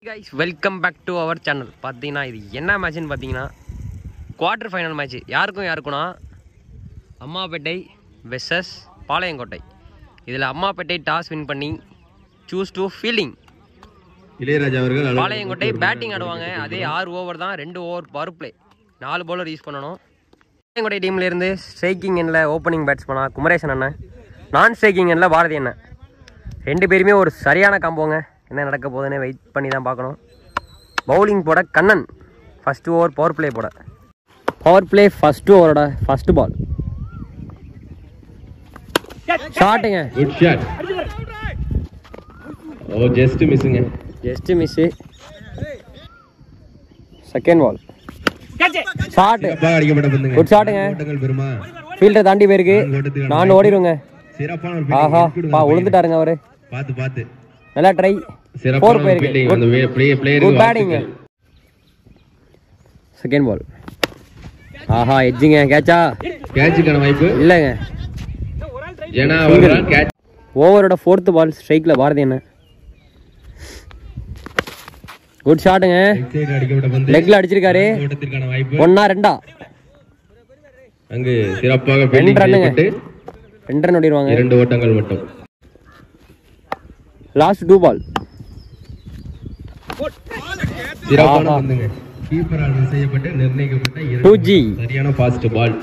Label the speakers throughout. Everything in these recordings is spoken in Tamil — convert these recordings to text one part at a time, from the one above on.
Speaker 1: guys, welcome back to our channel. பார்த்தீங்கன்னா இது என்ன மேட்ச்னு பார்த்தீங்கன்னா குவார்டர் ஃபைனல் மேட்ச். யாருக்கும்னா அம்மாப்பேட்டை வெர்சஸ் பாளையங்கோட்டை. இதில் அம்மாப்பேட்டை டாஸ் வின் பண்ணி சூஸ் டு ஃபீல்டிங்.
Speaker 2: இளையராஜா அவர்கள்
Speaker 1: பாளையங்கோட்டை பேட்டிங் ஆடுவாங்க. அதே 6 ஓவர் தான், 2 over power play, 4 bowler use பண்ணணும். பாளையங்கோட்டை டீம்லேருந்து ஸ்ட்ரைக்கிங் எண்ணில் ஓப்பனிங் பேட்ஸ்மேனா குமரேசன் அண்ணன், நான் ஸ்ட்ரைக்கிங் எண்ணில் பாரதி அண்ணன். 2 பேருமே ஒரு சரியான காம்போங்க. என்ன நடக்க போகுதுன்னு வெயிட் பண்ணி தான் பார்க்கணும். பவுலிங் போட Kannan, first over power play போட. பவர் பிளே ஃபஸ்ட்டு ஓவரோட ஃபஸ்ட்டு பால் ஷாட்டுங்க.
Speaker 2: Good shot. ஓ ஜஸ்ட் மிஸ்ஸுங்க,
Speaker 1: just miss. Second ball shot, good ஷாட்டுங்க. ஃபீல்டரை தாண்டி போயிருக்கு, நான் ஓடிடுங்க. ஆஹா பா விழுந்துட்டாருங்க அவரு.
Speaker 2: பார்த்து
Speaker 1: நல்லா ட்ரை. 4 போயிருக்கு. Good batting. செகண்ட் பால் ஆஹா எட்ஜிங்க. கேட்சுக்கான வாய்ப்பு இல்லைங்க. ஓவரோட 4th பால் ஸ்ட்ரைக்கில் பாரதி என்ன. குட் ஷாட்டுங்க, லெக்ல அடிச்சிருக்காரு. 1 2
Speaker 2: அங்கு சிறப்பாக
Speaker 1: 2 ரன் ஓடிடுவாங்க.
Speaker 2: 2 ஓட்டங்கள் மட்டும்.
Speaker 1: லாஸ்ட் 2 பால்
Speaker 2: சிறப்பான பந்துங்க. கீப்பரால் செய்யப்பட்டு நிர்ணயிக்கப்பட்ட
Speaker 1: 2G
Speaker 2: சரியான ஃபாஸ்ட் பால்.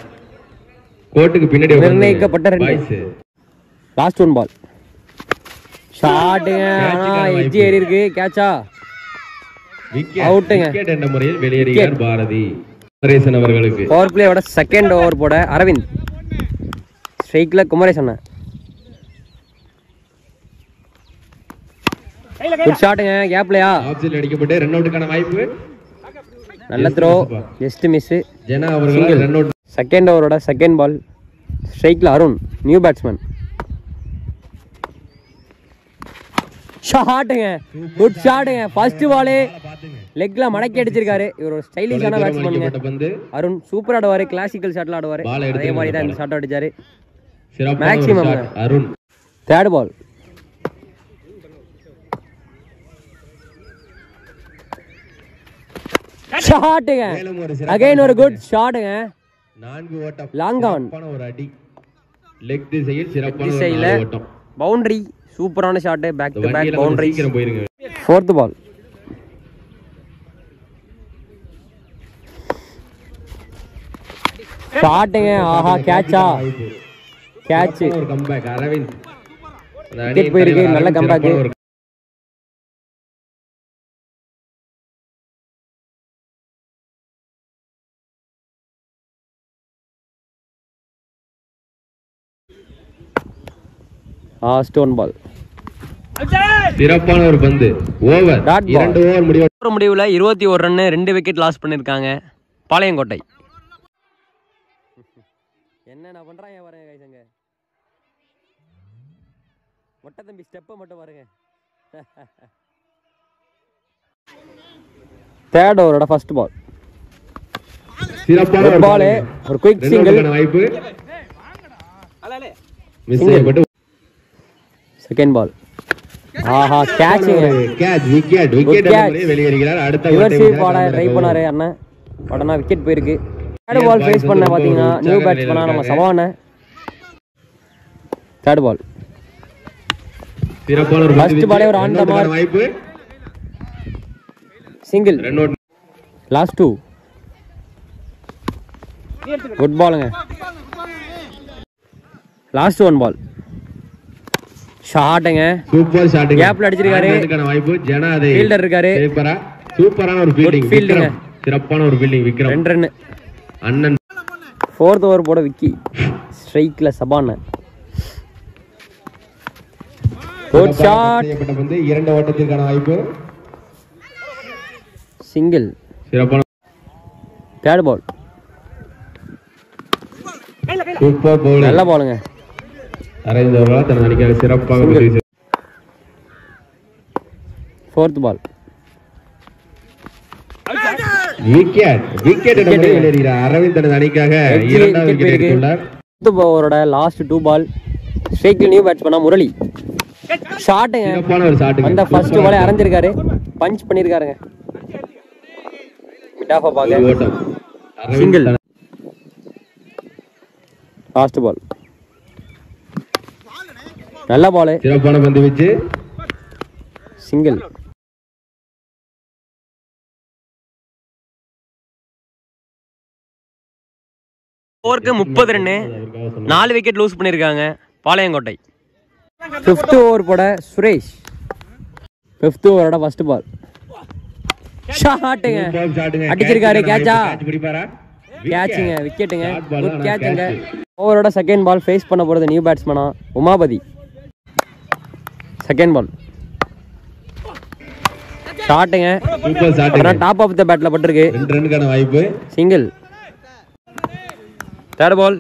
Speaker 2: கோட்டுக்கு பின்னாடி
Speaker 1: நிர்ணயிக்கப்பட்ட 2. லாஸ்ட் 1 பால் ஷாட்டுங்க. எட்ஜ் ஏறி இருக்கு. கேட்சா அவுட்டுங்க.
Speaker 2: விக்கெட் என்ற முறையில் வெளியேறினார் பாரதி. குமரேசன் அவர்களுக்கு
Speaker 1: பவர் பிளேயோட செகண்ட் ஓவர் போட அரவிந்த், ஸ்ட்ரைக்ல குமரேசன். குட் ஷாட்டுங்க. கேப்லயா
Speaker 2: ஆப்சைட் அடிக்கப்பட்டு ரன் அவுட்டுக்கான வாய்ப்பு.
Speaker 1: நல்ல த்ரோ, ஜஸ்ட் மிஸ்.
Speaker 2: ஜனா அவர்கள் ரன் அவுட்.
Speaker 1: செகண்ட் ஓவரோட செகண்ட் பால் ஸ்ட்ரைக்ல அருண், நியூ பேட்ஸ்மேன். ஷாட்டுங்க, குட் ஷாட்டுங்க. ஃபர்ஸ்ட் பாலே லெக்ல மடக்கி அடிச்சிருக்காரு. இவர் ஒரு ஸ்டைலிஷான பேட்ஸ்மேன் அருண். சூப்பர் ஆடுவாரு, கிளாசிக்கல் ஷாட்ல ஆடுவாரு. அதே மாதிரி தான் இந்த ஷாட் அடிச்சாரு. மேக்ஸிமம்
Speaker 2: அருண்.
Speaker 1: தேர்ட் பால் ஷாட்டுங்க. அகைன் ஒரு குட் ஷாட்டுங்க.
Speaker 2: 4 ஓட்டம்,
Speaker 1: லாங் ஆன்
Speaker 2: ஒரு அடி. லெக் திசையில் சிறப்பான ஓட்டம்.
Speaker 1: பவுண்டரி, சூப்பரான shot. Back to back boundary.
Speaker 2: சீக்கிரம் போயிருங்க.
Speaker 1: 4th பால் ஷாட்டுங்க. ஆஹா கேட்சா. கேட்ச்.
Speaker 2: ஒரு கம்பேக் அரவிந்த்.
Speaker 1: விக்கெட் போயிருக்கு. நல்ல கம்பேக். லாஸ்ட் 1 பால்
Speaker 2: சிறப்பான ஒரு பந்து. ஓவர் 2 ஓவர்
Speaker 1: முடிவுல 21 ரன், 2 விக்கெட் லாஸ் பண்ணிருக்காங்க பாளையங்கோட்டை. என்ன பண்றாங்க பாருங்க கைசங்க. மொட்டை தம்பி ஸ்டெப்பை மட்டும் பாருங்க. தேர்ட் ஓவரோட ஃபர்ஸ்ட் பால்
Speaker 2: சிறப்பான
Speaker 1: பால். ஒரு குயிக் சிங்கிள்.
Speaker 2: வாய்ப்பு மிஸ் செய்யப்பட்டு.
Speaker 1: செகண்ட் பால் ஆஹா கேட்சிங்க.
Speaker 2: கேட்ச். விக்கெட் வெளியேறுகிறார். அடுத்த
Speaker 1: ரிவர்ஸ் பால ட்ரை பண்ணாரு அண்ணன். உடனே விக்கெட் போயிருக்கு. தேர்ட் பால் ஃபேஸ் பண்ண பாத்தீங்கன்னா நியூ பேட்ஸ்மேனா நம்ம சவான. தேர்ட் பால்
Speaker 2: சிறப்பான ஒரு
Speaker 1: ஃபர்ஸ்ட் பாலே ஒரு ஆன் த மார்க்
Speaker 2: வாய்ப்பு.
Speaker 1: சிங்கிள். லாஸ்ட் 2 குட் பாலுங்க. லாஸ்ட் 1 பால் ஷாட்டுங்க.
Speaker 2: Super shot.
Speaker 1: கேப்ல அடிச்சிருக்காரு.
Speaker 2: அதுக்கான வாய்ப்பு. ஜனா அதே
Speaker 1: ஃபீல்டர் இருக்காரு.
Speaker 2: சூப்பரான ஒரு ஃபீல்டிங்.
Speaker 1: ஃபீல்டிங்.
Speaker 2: சிறப்பான ஒரு ஃபீல்டிங். விக்ரம்
Speaker 1: 2 ரன்.
Speaker 2: அண்ணன்
Speaker 1: 4th ஓவர் போட விக்கி. ஸ்ட்ரைக்ல சபான. Good shot.
Speaker 2: வந்து 2 ஓட்டத்திற்கான வாய்ப்பு.
Speaker 1: சிங்கிள்.
Speaker 2: சிறப்பான
Speaker 1: தேர்ட் பால்
Speaker 2: சூப்பர் பவுலர்.
Speaker 1: நல்ல பாலுங்க.
Speaker 2: அரவிந்த் அவர்கள் தன் அணிக்காக சிறப்பாக பதிவு செய்தார்.
Speaker 1: 4th பால்
Speaker 2: விக்கெட் வெளியேறுகிறார். அரவிந்த் தன் அணிக்காக 2வது விக்கெட் எடுத்துள்ளார்.
Speaker 1: 4th ஓவரோட லாஸ்ட் 2 பால் ஸ்ட்ரைக்கில் நியூ பேட்ஸ்மேனா முரளி. ஷாட்டுங்க.
Speaker 2: சிறப்பான ஒரு ஷாட்.
Speaker 1: அந்த ஃபர்ஸ்ட் பாலே அரைஞ்சிருக்காரு. பஞ்ச் பண்ணியிருக்காருங்க. மிட் ஆஃப் பாக்க
Speaker 2: ஓட்டம்
Speaker 1: சிங்கிள். லாஸ்ட் பால் நல்ல பால்,
Speaker 2: சிறப்பான பந்து வீச்சு,
Speaker 1: சிங்கிள். ஓவருக்கு 30 ரன்னு, 4 விக்கெட் லூஸ் பண்ணியிருக்காங்க பாளையங்கோட்டை. 5th ஓவர் போட சுரேஷ். 5th ஓவரோட ஃபர்ஸ்ட் பால் ஷாட்டுங்க, அடிச்சிருக்காரு. கேட்சா? கேட்சுங்க, விக்கெட்டுங்க, குட் கேட்சுங்க. ஓவரோட செகண்ட் பால் ஃபேஸ் பண்ண போகிறது நியூ பேட்ஸ்மேனா உமாபதி. செகண்ட் பால் ஷாட்டுங்க, டாப் ஆஃப் த பேட்ல பட்டிருக்கு.
Speaker 2: 2 ரன்னுக்கான வாய்ப்பு,
Speaker 1: சிங்கிள். தேர்ட் பால்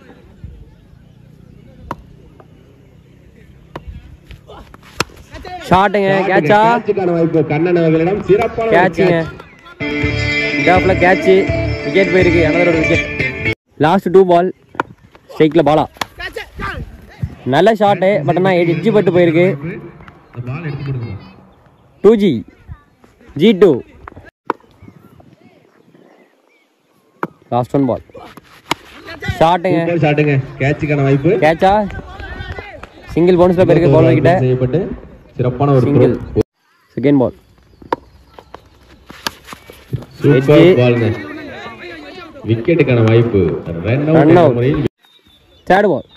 Speaker 1: ஷாட்டுங்க, கேட்சா?
Speaker 2: கேட்சுக்கான வாய்ப்பு கண்ணன் அவர்களிடம். சிறப்பான
Speaker 1: கேட்சுங்க, இதாப்ல கேட்சு, விக்கெட் போயிருக்கு. another ஒரு விக்கெட். லாஸ்ட் 2 பால் ஸ்ட்ரைக்ல பாலா. நல்ல ஷாட்டு, பட் ஆனால் எட்ஜி பட்டு போயிருக்கு.
Speaker 2: பால் எடுத்து கொடுங்க.
Speaker 1: 2G G2. லாஸ்ட் 1 பால் ஷாட்டுங்க,
Speaker 2: ஷாட்டுங்க, கேட்சுக்கான வாய்ப்பு.
Speaker 1: கேட்சா? சிங்கிள் பவுன்ஸ்ல போயிருக்கு. பால் கிட்ட
Speaker 2: செய்யப்பட்டு சிறப்பான ஒரு
Speaker 1: சிங்கிள். செகண்ட் பால்
Speaker 2: சூப்பர் பால்ங்க, விக்கெட்டுக்கான வாய்ப்பு. Run out.
Speaker 1: தேர்ட் பால்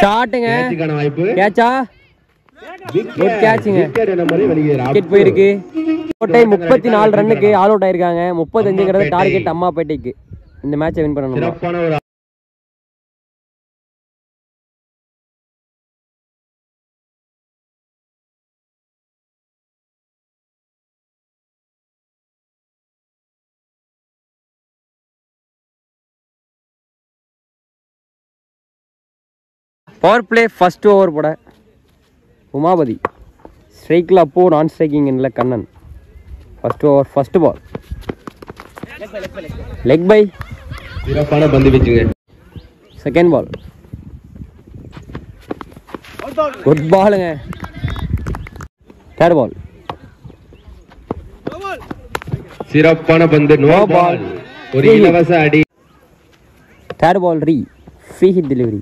Speaker 1: ஷாட்டுங்க,
Speaker 2: கேட்சுக்கான வாய்ப்பு.
Speaker 1: கேட்சா? குட் கேட்சுங்க,
Speaker 2: விக்கெட் என்ன மாதிரி வெளியேற.
Speaker 1: விக்கெட் போயிருக்கு. கோட்டை 34 ரன்னுக்கு ஆல் அவுட் ஆயிருக்காங்க. 35ங்கிறது டார்கெட் அம்மாப்பேட்டைக்கு. இந்த மேட்சை வின் பண்ணணும்.
Speaker 2: சிறப்பான ஒரு
Speaker 1: பவர் பிளே ஃபர்ஸ்ட் ஓவர் போட உமாபதி. ஸ்ட்ரைக்கில் அப்போ, நான் ஸ்ட்ரைக்கிங் இல்லை Kannan. First over first ball leg bye.
Speaker 2: சிறப்பான பந்து வீச்சுங்க.
Speaker 1: செகண்ட் பால் குட் பாலுங்க. தேர்ட் பால்
Speaker 2: சிறப்பான பந்து, நோ பால், ஒரு இலவச அடி.
Speaker 1: Third ball free hit delivery.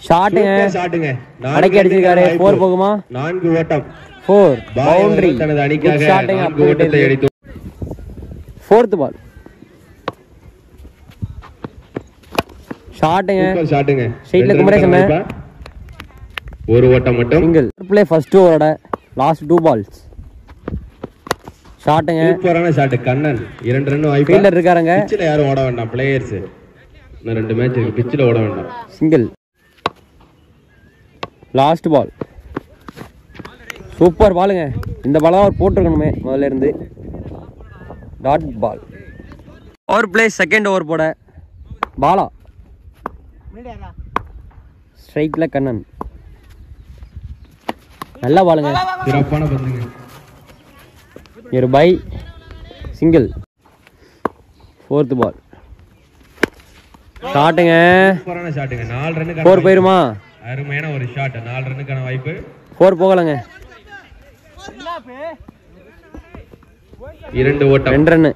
Speaker 1: ஷாட்டுங்க,
Speaker 2: ஷாட்டுங்க,
Speaker 1: அடக்கி அடிச்சிருக்காரு. 4 போகுமா?
Speaker 2: 4 ஓட்டம்.
Speaker 1: 4 பவுண்டரி.
Speaker 2: தனது அணிக்காக
Speaker 1: ஷாட்டுங்க,
Speaker 2: 4 ஓட்டத்தை அடித்து.
Speaker 1: ஃபோர்த் பால் ஷாட்டுங்க,
Speaker 2: ஷாட்டுங்க,
Speaker 1: ஸ்ட்ரைட்ல குமரேசன்.
Speaker 2: ஒரு ஓட்டம் மட்டும்.
Speaker 1: சிங்கிள். பிளே ஃபர்ஸ்ட் ஓவரோட லாஸ்ட் 2 பால்ஸ் ஷாட்டுங்க,
Speaker 2: சூப்பரான ஷாட் கண்ணன். 2 ரன் வாய்ப்பு.
Speaker 1: ஃபீல்டர் இருக்காருங்க.
Speaker 2: பிட்ச்ல யாரும் ஓட வேண்டாம், பிளேயர்ஸ். இன்னும் 2 மேட்ச் இருக்கு, பிட்ச்ல ஓட வேண்டாம்.
Speaker 1: சிங்கிள். லாஸ்ட் பால் சூப்பர் பாலுங்க. இந்த பாலாக அவர் போட்டிருக்கணுமே முதல்ல இருந்து. Dot ball. Power play second over போட பாலா. ஸ்ட்ரைக்ல கண்ணன். நல்ல பாலுங்க,
Speaker 2: சிறப்பான பந்துங்க.
Speaker 1: ஒரு பை, சிங்கிள். ஃபோர்த் பால் ஷாட்டுங்க,
Speaker 2: சூப்பரான ஷாட்டுங்க. 4 ரன்னுக்கு
Speaker 1: 4 போயிருமா?
Speaker 2: அருமையான ஒரு ஷாட். 4 ரன்னுக்கான வாய்ப்பு.
Speaker 1: 4 போகலங்க.
Speaker 2: 2 ஓட்டம்,
Speaker 1: 2 ரன்னு.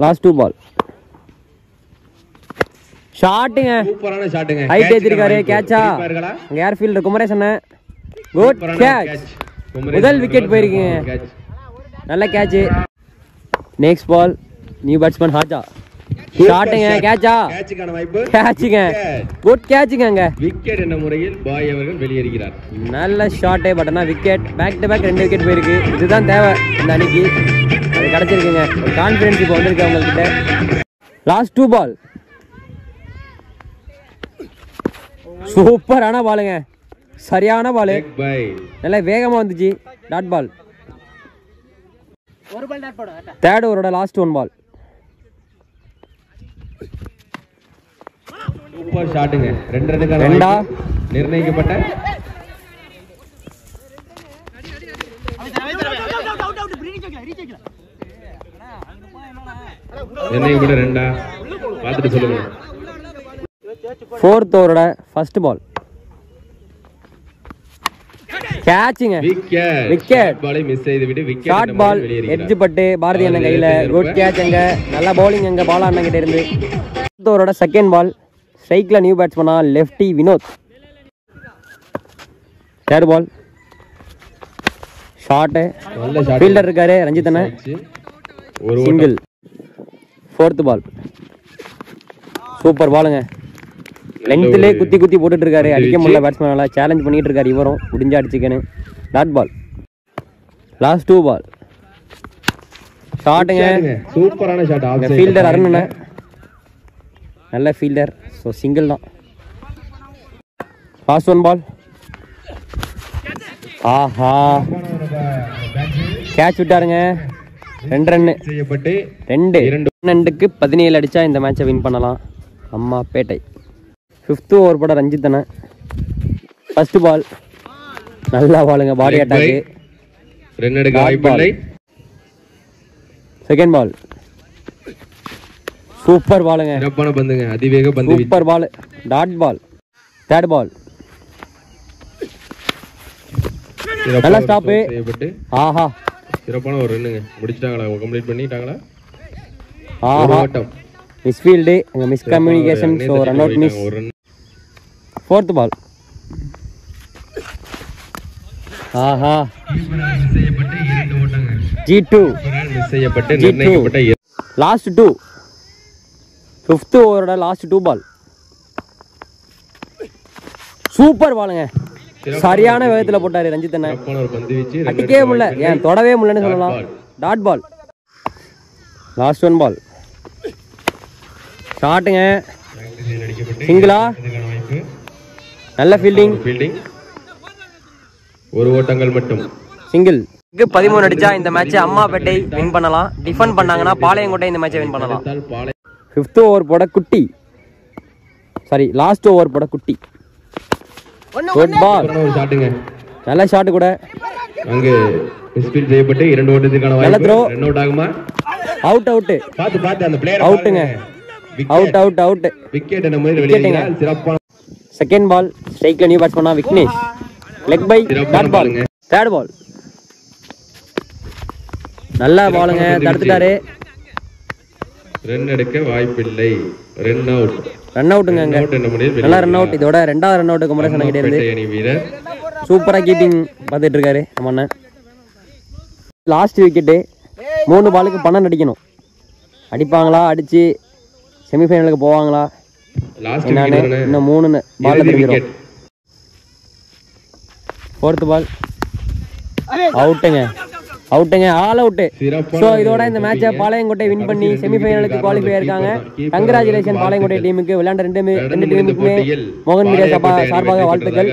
Speaker 1: லாஸ்ட் 2 பால் ஷாட்டுங்க,
Speaker 2: சூப்பரான ஷாட்டுங்க.
Speaker 1: ஹைட் ஏத்திருக்காரு. கேட்சா? அங்க air fielder Kumaresan. Good catch. முதல் விக்கெட் போயிருக்கீங்க. நல்ல catch. Next ball new batsman Haja. ஷாட்டுங்க, கேட்சா?
Speaker 2: கேட்சுக்கான வாய்ப்பு.
Speaker 1: கேட்சுங்க, குட் கேட்சுங்க.
Speaker 2: விக்கெட் என்ற முறையில் பாய் அவர்கள் வெளியேறுகிறார்.
Speaker 1: நல்ல ஷாட்டே, பட் ஆனால் wicket. Back to back 2 wicket போயிருக்கு. இதுதான் தேவை இந்த அன்னைக்கு. அது கிடைச்சிருக்குங்க. ஒரு கான்ஃபிடன்ஸ் இப்போ வந்திருக்கு அவங்கக்கிட்ட. லாஸ்ட் 2 பால் சூப்பரான பாலுங்க, சரியான பாலு. நல்லா வேகமாக வந்துச்சு. Dot ball. தேர்ட் ஓவரோட லாஸ்ட் 1 பால்
Speaker 2: சூப்பர் ஷாட்டுங்க. 2 ரன்னுக்கான
Speaker 1: ரெண்டா
Speaker 2: நிர்ணயிக்கப்பட்ட. நிர்ணயிக்கப்பட்ட 2 பார்த்துட்டு சொல்லுங்க.
Speaker 1: ஃபோர்த் ஓவரோட ஃபர்ஸ்ட் பால் கேட்சுங்க.
Speaker 2: விக்கெட்.
Speaker 1: விக்கெட்.
Speaker 2: பாலை மிஸ் செய்து விட்டு விக்கெட்.
Speaker 1: ஷார்ட் பால் எட்ஜ் பட்டு பாரதி அண்ணன் கையில. குட் கேட்ச் அங்க. நல்ல பவுலிங் அங்க பாலா அண்ணன் கிட்ட இருந்து. ஓவரோட செகண்ட் பால். ஸ்ட்ரைக்ல நியூ பேட்ஸ்மனா lefty Vinod. Third ball short.
Speaker 2: நல்ல ஷாட்.
Speaker 1: ஃபீல்டர் இருக்காரு ரஞ்சித் அண்ணன்.
Speaker 2: ஒரு
Speaker 1: சிங்கிள். ஃபோர்த் பால் சூப்பர் பாலுங்க. லென்த்லேயே குத்தி குத்தி போட்டுட்டு இருக்காரு. அடிக்க முடியல பேட்ஸ்மேனால. சேலஞ்ச் பண்ணிட்டு இருக்காரு இவரும். முடிஞ்சா அடிச்சுக்கன்னு. Dot ball. லாஸ்ட் 2 பால் ஷாட்டுங்க.
Speaker 2: சூப்பரான shot. Off side.
Speaker 1: Fielder Arun நல்ல ஃபீல்டர். ஸோ சிங்கிள் தான். Last 1 ball. ஆஹா கேட்ச் விட்டாருங்க. 2 ரன்னு
Speaker 2: செய்யப்பட்டு
Speaker 1: 2 17 அடிச்சா இந்த மேட்சை வின் பண்ணலாம். அம்மா பேட்டை. 5th ஓவர் போட ரஞ்சித் அண்ணன். ஃபர்ஸ்ட் பால் நல்லா பாலுங்க. பாடி அட்டாக்கு.
Speaker 2: ரன் எடுக்க வாய்ப்பில்லை.
Speaker 1: செகண்ட் பால் சூப்பர் பாலுங்க.
Speaker 2: சிறப்பான பந்துங்க. அதிவேக பந்து.
Speaker 1: Super ball. Dot ball. Third ball நல்லா ஸ்டாப்.
Speaker 2: செய்யப்பட்டு
Speaker 1: ஆஹா
Speaker 2: சிறப்பான ஒரு ரன்னுங்க. முடிச்சிட்டாங்களா? கம்ப்ளீட் பண்ணிட்டாங்களா?
Speaker 1: ஆஹா மிஸ்ஃபீல்டு அங்க miss communication. So run out miss. Fourth ball ஆஹா G2
Speaker 2: மிஸ் செய்யப்பட்டு நிர்ணயிக்கப்பட்ட
Speaker 1: லாஸ்ட் 2. 5th ஓவரோட லாஸ்ட் 2 பால். சூப்பர் பாலுங்க. சரியான வேகத்துல போட்டாரு ரஞ்சித் அண்ணன்.
Speaker 2: சிறப்பான ஒரு பந்து வீச்சு.
Speaker 1: அடிக்கவே முடியல. ஏன் தொடவே முடியலன்னு சொல்லலாம். Dot ball. லாஸ்ட் 1 பால் ஷாட்டுங்க. சிங்கிளா? நல்ல ஃபீல்டிங்.
Speaker 2: ஒரு ஓட்டங்கள் மட்டும்.
Speaker 1: சிங்கிள். 13 அடிச்சா இந்த மேட்ச் அம்மாபேட்டை வின் பண்ணலாம். டிஃபெண்ட் பண்ணாங்கன்னா பாளையங்கோட்டை இந்த மேட்சை வின் பண்ணலாம். 5th ஓவர் போட குட்டி. சாரி லாஸ்ட் ஓவர் போட குட்டி. Good ball. நல்ல ஷாட் கூட.
Speaker 2: அங்கு மிஸ்ஃபீல்ட் செய்யப்பட்டு 2 ஓட்டத்துக்கான வாய்ப்பு. ரன் அவுட் ஆகுமா?
Speaker 1: Out out.
Speaker 2: பாத்து அந்த பிளேயர்
Speaker 1: அவுட்டுங்க. Out out out.
Speaker 2: விக்கெட் என்ன மாதிரி வெளியேறினார். சிறப்பான
Speaker 1: செகண்ட் பால். ஸ்ட்ரைக்ல நியூ பேட்ஸ்மனா Vignesh. Leg bye. Dot ball. Third ball நல்ல பாலுங்க. தடுத்துட்டாரு.
Speaker 2: ரன் எடுக்க வாய்ப்பில்லை. Run out.
Speaker 1: ரன் அவுட்டுங்க. நல்ல ரன் அவுட். இதோட 2வது ரன் அவுட் குமரேசன் கிட்ட இருந்து. சூப்பரா கீப்பிங் பார்த்துட்டு இருக்காரு நம்ம அண்ணன். Last wicket. 3 பாலுக்கு 12 அடிக்கணும். அடிப்பாங்களா? அடிச்சு செமிஃபைனலுக்கு போவாங்களா? இன்னும் 3 பால்ல தெரிஞ்சிடும். 4th பால் அவுட்டுங்க. அவுட்டுங்க. All out. ஸோ இதோட இந்த மேட்சை பாளையங்கோட்டை வின் பண்ணி செமிஃபைனலுக்கு குவாலிஃபை ஆயிருக்காங்க. கங்க்ராச்சுலேஷன் பாளையங்கோட்டை டீமுக்கு. விளையாண்ட 2 டீமுக்குமே மோகன் மீடியா சார்பாக வாழ்த்துக்கள்.